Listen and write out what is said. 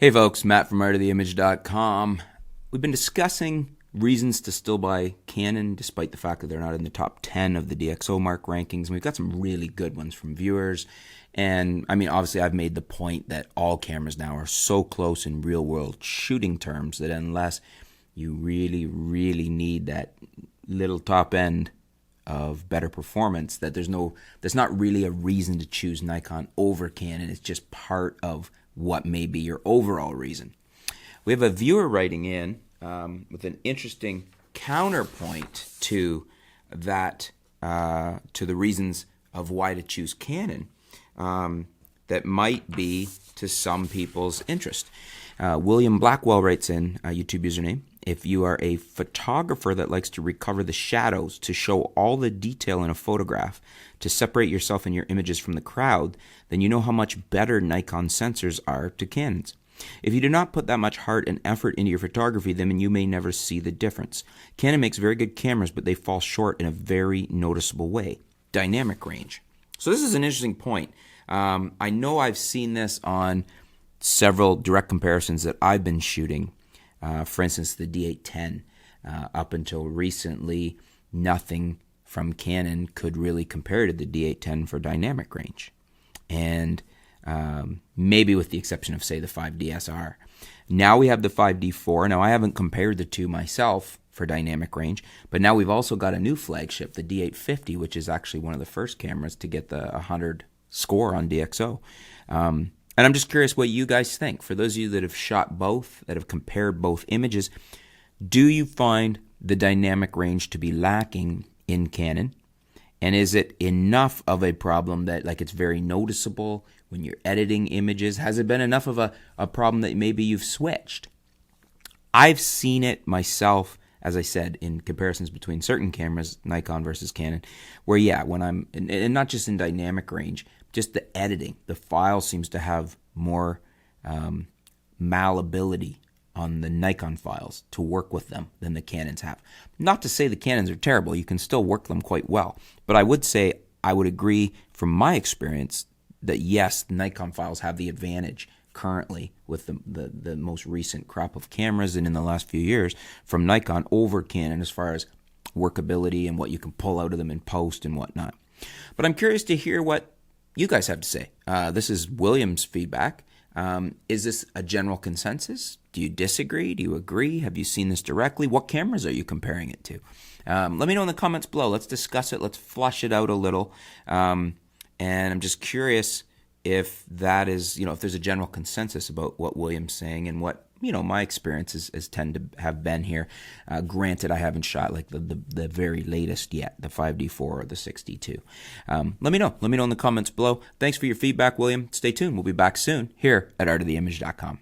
Hey folks, Matt from artoftheimage.com. We've been discussing reasons to still buy Canon despite the fact that they're not in the top 10 of the DxO Mark rankings. And we've got some really good ones from viewers. And I mean, obviously I've made the point that all cameras now are so close in real world shooting terms that unless you really need that little top end of better performance, that there's not really a reason to choose Nikon over Canon. It's just part of what may be your overall reason. We have a viewer writing in with an interesting counterpoint to that, to the reasons of why to choose Canon that might be to some people's interest. William Blackwell writes in a YouTube username: if you are a photographer that likes to recover the shadows, to show all the detail in a photograph, to separate yourself and your images from the crowd, then you know how much better Nikon sensors are to Canons. If you do not put that much heart and effort into your photography, then you may never see the difference. Canon makes very good cameras, but they fall short in a very noticeable way. Dynamic range. So this is an interesting point. I know I've seen this on several direct comparisons that I've been shooting. For instance, the D810, up until recently, nothing from Canon could really compare to the D810 for dynamic range. And maybe with the exception of, say, the 5DSR. Now we have the 5D4. Now, I haven't compared the two myself for dynamic range, but now we've also got a new flagship, the D850, which is actually one of the first cameras to get the 100 score on DxO. And I'm just curious what you guys think. For those of you that have shot both, that have compared both images, do you find the dynamic range to be lacking in Canon? And is it enough of a problem that it's very noticeable when you're editing images? Has it been enough of a problem that maybe you've switched? I've seen it myself, as I said, in comparisons between certain cameras, Nikon versus Canon, where when I'm, and not just in dynamic range, just the editing, the file seems to have more malleability on the Nikon files to work with them than the Canons have. Not to say the Canons are terrible, you can still work them quite well, but I would say, I would agree from my experience that yes, the Nikon files have the advantage currently with the most recent crop of cameras and in the last few years from Nikon over Canon as far as workability and what you can pull out of them in post and whatnot. But I'm curious to hear what you guys have to say. This is William's feedback. Is this a general consensus? Do you disagree? Do you agree? Have you seen this directly? What cameras are you comparing it to? Let me know in the comments below. Let's discuss it. Let's flush it out a little. And I'm just curious if that is, if there's a general consensus about what William's saying and what, my experiences tend to have been here. Granted, I haven't shot the very latest yet, the 5D4 or the 6D2. Let me know. Let me know in the comments below. Thanks for your feedback, William. Stay tuned. We'll be back soon here at artoftheimage.com.